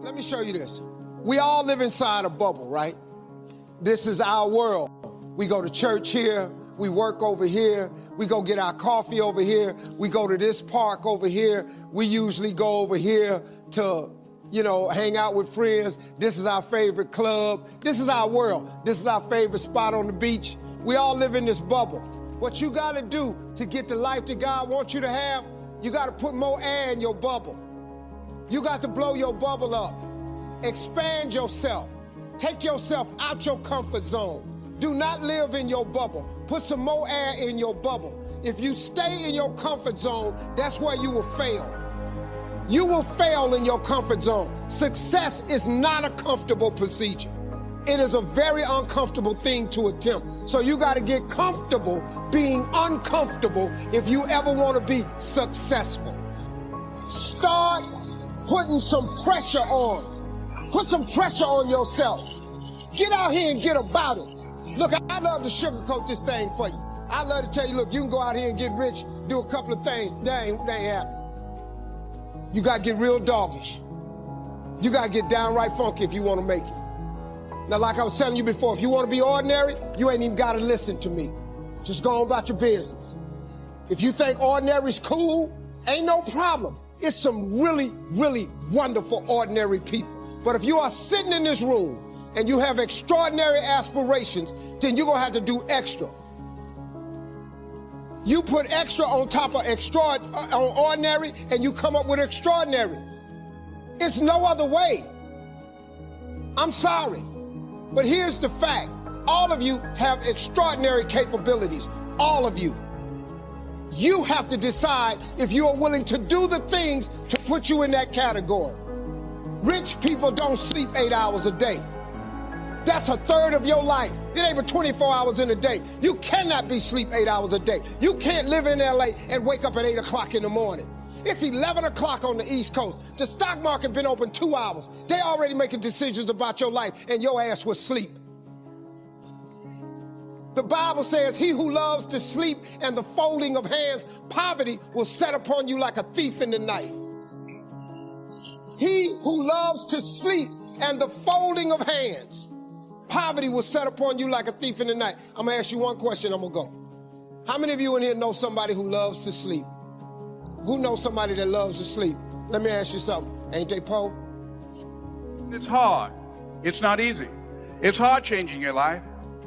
Let me show you this. We all live inside a bubble, right? This is our world. We go to church here, we work over here, we go get our coffee over here, we go to this park over here, we usually go over here to, hang out with friends. This is our favorite club. This is our world. This is our favorite spot on the beach. We all live in this bubble. What you gotta do to get the life that God wants you to have, you gotta put more air in your bubble. You got to blow your bubble up. Expand yourself. Take yourself out your comfort zone. Do not live in your bubble. Put some more air in your bubble. If you stay in your comfort zone, that's where you will fail. You will fail in your comfort zone. Success is not a comfortable procedure. It is a very uncomfortable thing to attempt. So you got to get comfortable being uncomfortable if you ever want to be successful. Start putting some pressure on. Put some pressure on yourself. Get out here and get about it. Look, I love to sugarcoat this thing for you. I love to tell you, look, you can go out here and get rich, do a couple of things. That ain't happening. You got to get real doggish. You got to get downright funky if you want to make it. Now, like I was telling you before, if you want to be ordinary, you ain't even got to listen to me. Just go on about your business. If you think ordinary's cool, ain't no problem. It's some really, really wonderful ordinary people. But if you are sitting in this room and you have extraordinary aspirations, then you're going to have to do extra. You put extra on top of ordinary, and you come up with extraordinary. It's no other way. I'm sorry, but here's the fact. All of you have extraordinary capabilities. All of you. You have to decide if you are willing to do the things to put you in that category. Rich people don't sleep 8 hours a day. That's a third of your life. It ain't but 24 hours in a day. You cannot be sleep 8 hours a day. You can't live in LA and wake up at 8 o'clock in the morning. It's 11 o'clock on the East Coast. The stock market been open 2 hours. They already making decisions about your life and your ass was asleep. The Bible says, he who loves to sleep and the folding of hands, poverty will set upon you like a thief in the night. He who loves to sleep and the folding of hands, poverty will set upon you like a thief in the night. I'm gonna ask you one question, I'm gonna go. How many of you in here know somebody who loves to sleep? Who knows somebody that loves to sleep? Let me ask you something. Ain't they, Poe? It's hard. It's not easy. It's hard changing your life.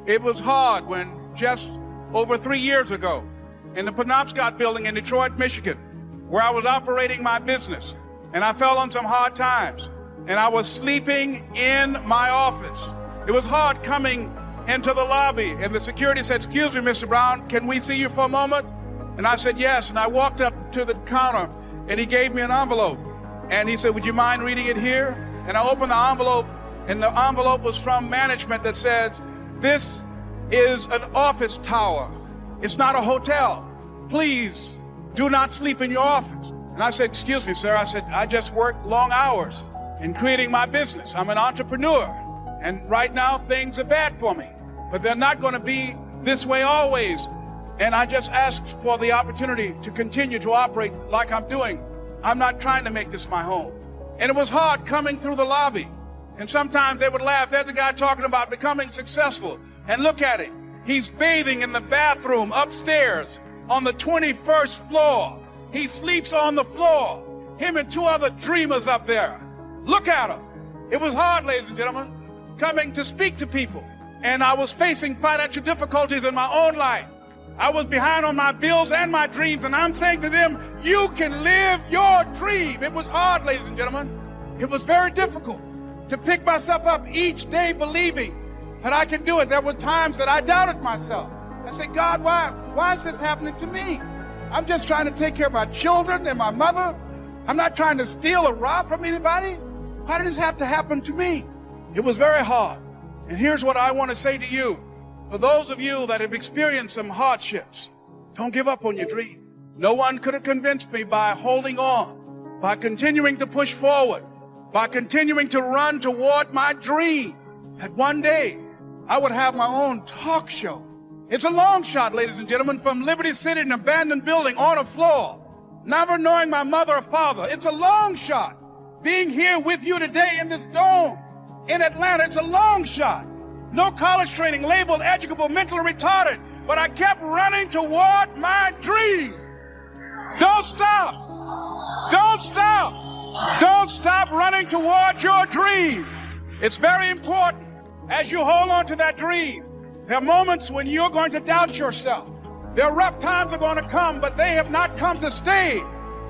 It was hard when just over 3 years ago in the Penobscot building in Detroit, Michigan, where I was operating my business, and I fell on some hard times, and I was sleeping in my office. It was hard coming into the lobby, and the security said, "Excuse me, Mr. Brown, can we see you for a moment?" And I said, "Yes." And I walked up to the counter, and he gave me an envelope. And he said, "Would you mind reading it here?" And I opened the envelope, and the envelope was from management that said, "This is an office tower. It's not a hotel. Please do not sleep in your office." And I said, "Excuse me, sir." I said, "I just work long hours in creating my business. I'm an entrepreneur. And right now, things are bad for me. But they're not going to be this way always. And I just asked for the opportunity to continue to operate like I'm doing. I'm not trying to make this my home." And it was hard coming through the lobby. And sometimes they would laugh. There's a guy talking about becoming successful. And look at him. He's bathing in the bathroom upstairs on the 21st floor. He sleeps on the floor. Him and 2 other dreamers up there. Look at him. It was hard, ladies and gentlemen, coming to speak to people. And I was facing financial difficulties in my own life. I was behind on my bills and my dreams, and I'm saying to them, you can live your dream. It was hard, ladies and gentlemen. It was very difficult to pick myself up each day believing that I could do it. There were times that I doubted myself. I said, "God, why is this happening to me? I'm just trying to take care of my children and my mother. I'm not trying to steal or rob from anybody. Why did this have to happen to me?" It was very hard. And here's what I want to say to you. For those of you that have experienced some hardships, don't give up on your dream. No one could have convinced me by holding on, by continuing to push forward, by continuing to run toward my dream, that one day I would have my own talk show. It's a long shot, ladies and gentlemen, from Liberty City, an abandoned building on a floor, never knowing my mother or father. It's a long shot. being here with you today in this dome in Atlanta. It's a long shot. No college training, labeled educable, mentally retarded. But I kept running toward my dream. Don't stop. Don't stop. Don't stop running toward your dream. It's very important as you hold on to that dream. There are moments when you're going to doubt yourself. There are rough times are going to come, but they have not come to stay.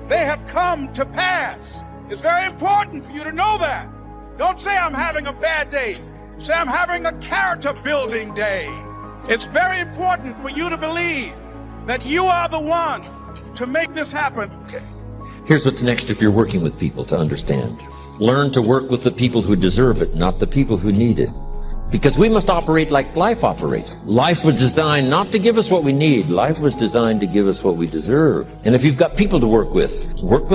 They have come to pass. It's very important for you to know that. Don't say I'm having a bad day. Say I'm having a character building day. It's very important for you to believe that you are the one to make this happen. Here's what's next if you're working with people to understand. Learn to work with the people who deserve it, not the people who need it. Because we must operate like life operates. Life was designed not to give us what we need. Life was designed to give us what we deserve. And if you've got people to work with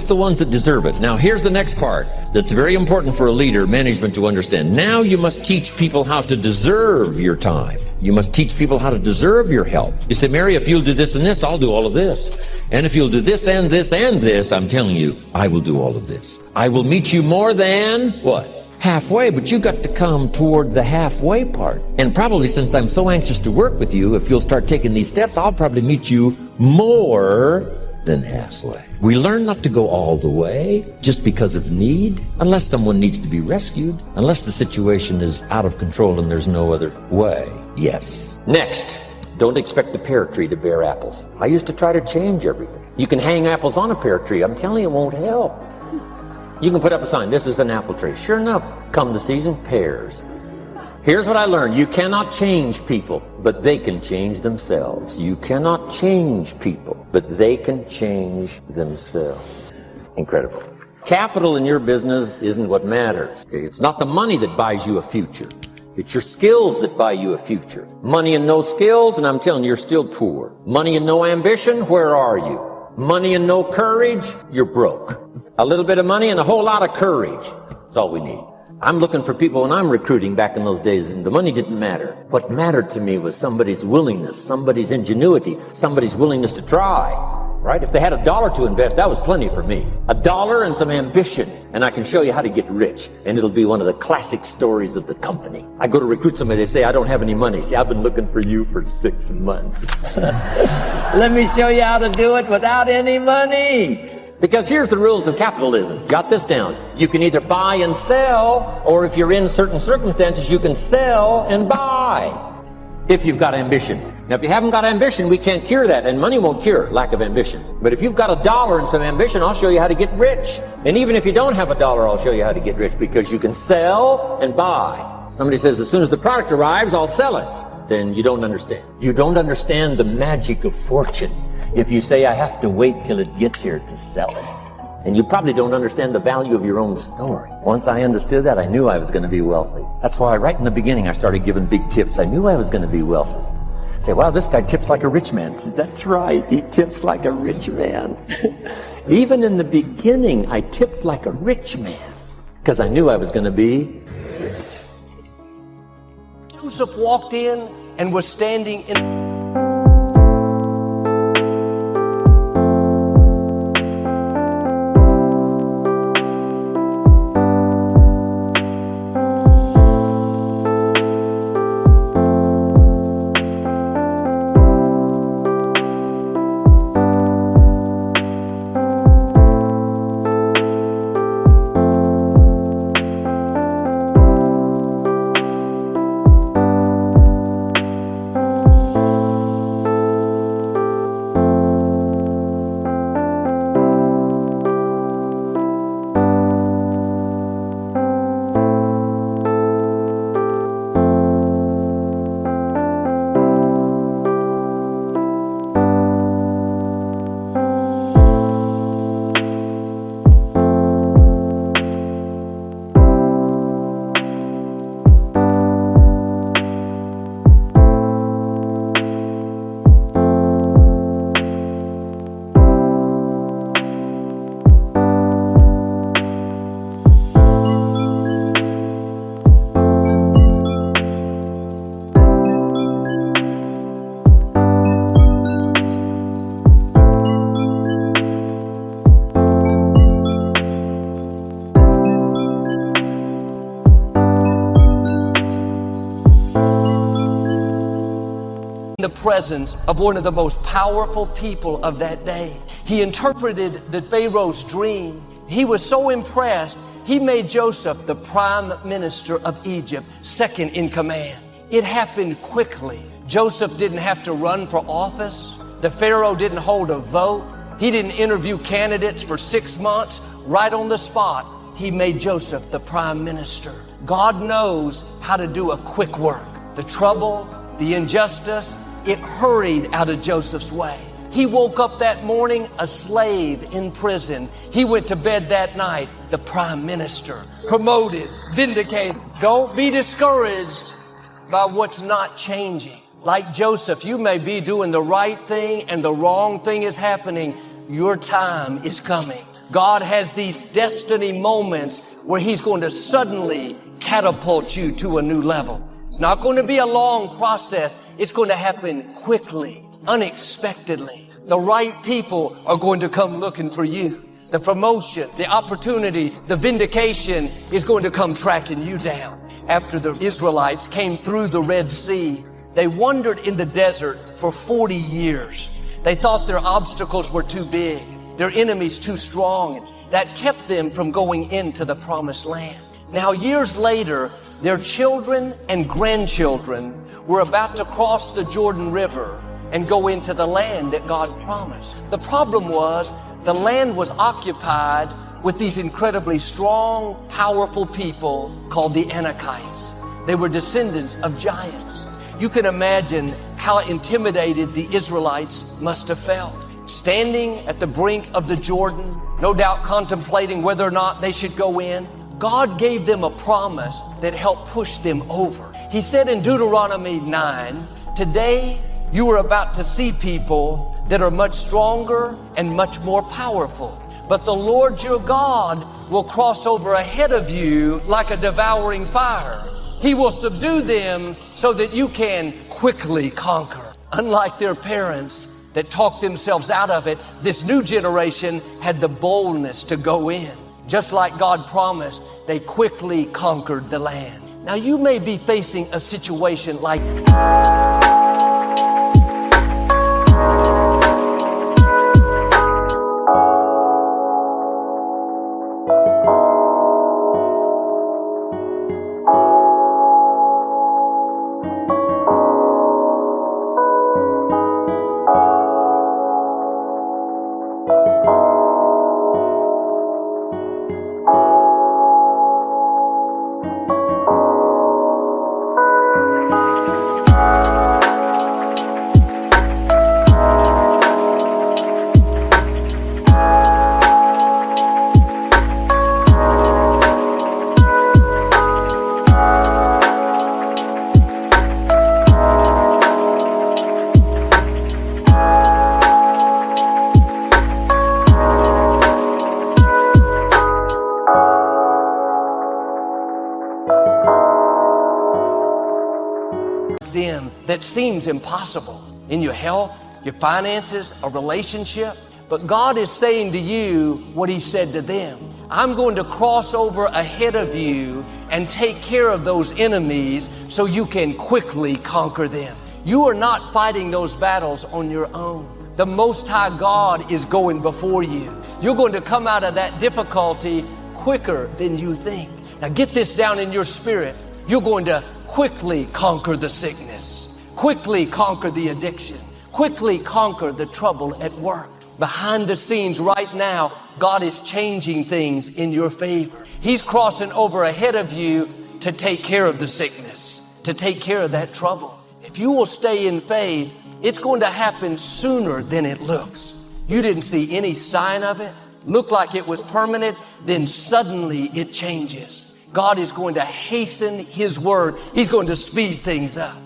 the ones that deserve it. Now here's the next part that's very important for a leader, management to understand. Now you must teach people how to deserve your time. You must teach people how to deserve your help. You say, Mary, if you'll do this and this, I'll do all of this. And if you'll do this and this and this, I'm telling you, I will do all of this. I will meet you more than, what? Halfway, but you got to come toward the halfway part. And probably since I'm so anxious to work with you, if you'll start taking these steps, I'll probably meet you more than halfway. We learn not to go all the way just because of need, unless someone needs to be rescued, unless the situation is out of control and there's no other way. Yes. Next, don't expect the pear tree to bear apples. I used to try to change everything. You can hang apples on a pear tree. I'm telling you, it won't help. You can put up a sign, this is an apple tree. Sure enough, come the season, pears. Here's what I learned. You cannot change people, but they can change themselves. You cannot change people, but they can change themselves. Incredible. Capital in your business isn't what matters. Okay? It's not the money that buys you a future. It's your skills that buy you a future. Money and no skills, and I'm telling you, you're still poor. Money and no ambition, where are you? Money and no courage, you're broke. A little bit of money and a whole lot of courage. That's all we need. I'm looking for people when I'm recruiting back in those days, and the money didn't matter. What mattered to me was somebody's willingness, somebody's ingenuity, somebody's willingness to try. Right? If they had $1 to invest, that was plenty for me. $1 and some ambition, and I can show you how to get rich. And it'll be one of the classic stories of the company. I go to recruit somebody, they say, I don't have any money. See, I've been looking for you for 6 months. Let me show you how to do it without any money. Because here's the rules of capitalism. Jot this down. You can either buy and sell, or if you're in certain circumstances, you can sell and buy. If you've got ambition. Now, if you haven't got ambition, we can't cure that, and money won't cure lack of ambition. But if you've got $1 and some ambition, I'll show you how to get rich. And even if you don't have $1, I'll show you how to get rich, because you can sell and buy. Somebody says, as soon as the product arrives, I'll sell it. Then you don't understand. You don't understand the magic of fortune if you say, I have to wait till it gets here to sell it. And you probably don't understand the value of your own story. Once I understood that, I knew I was going to be wealthy. That's why right in the beginning I started giving big tips. I knew I was going to be wealthy. Say, wow, this guy tips like a rich man. I said, that's right, he tips like a rich man. Even in the beginning, I tipped like a rich man because I knew I was going to be rich. Joseph walked in and was standing in presence of one of the most powerful people of that day. He interpreted the Pharaoh's dream. He was so impressed, he made Joseph the prime minister of Egypt, second in command. It happened quickly. Joseph didn't have to run for office. The Pharaoh didn't hold a vote. He didn't interview candidates for 6 months. Right on the spot, he made Joseph the prime minister. God knows how to do a quick work. The trouble, the injustice, it hurried out of Joseph's way. He woke up that morning a slave in prison. He went to bed that night the prime minister, promoted, vindicated. Don't be discouraged by what's not changing. Like Joseph, you may be doing the right thing and the wrong thing is happening. Your time is coming. God has these destiny moments where He's going to suddenly catapult you to a new level. It's not going to be a long process. It's going to happen quickly, unexpectedly. The right people are going to come looking for you. The promotion, the opportunity, the vindication is going to come tracking you down. After the Israelites came through the Red Sea, they wandered in the desert for 40 years. They thought their obstacles were too big, their enemies too strong, and that kept them from going into the promised land. Now, years later, their children and grandchildren were about to cross the Jordan River and go into the land that God promised. The problem was the land was occupied with these incredibly strong, powerful people called the Anakites. They were descendants of giants. You can imagine how intimidated the Israelites must have felt. Standing at the brink of the Jordan, no doubt contemplating whether or not they should go in, God gave them a promise that helped push them over. He said in Deuteronomy 9, today you are about to see people that are much stronger and much more powerful. But the Lord your God will cross over ahead of you like a devouring fire. He will subdue them so that you can quickly conquer. Unlike their parents that talked themselves out of it, this new generation had the boldness to go in. Just like God promised, they quickly conquered the land. Now you may be facing a situation like them that seems impossible in your health, your finances, a relationship. But God is saying to you what He said to them. I'm going to cross over ahead of you and take care of those enemies so you can quickly conquer them. You are not fighting those battles on your own. The Most High God is going before you. You're going to come out of that difficulty quicker than you think. Now get this down in your spirit. You're going to quickly conquer the sickness, quickly conquer the addiction, quickly conquer the trouble at work. Behind the scenes right now, God is changing things in your favor. He's crossing over ahead of you to take care of the sickness, to take care of that trouble. If you will stay in faith, it's going to happen sooner than it looks. You didn't see any sign of it, looked like it was permanent, then suddenly it changes. God is going to hasten His word. He's going to speed things up.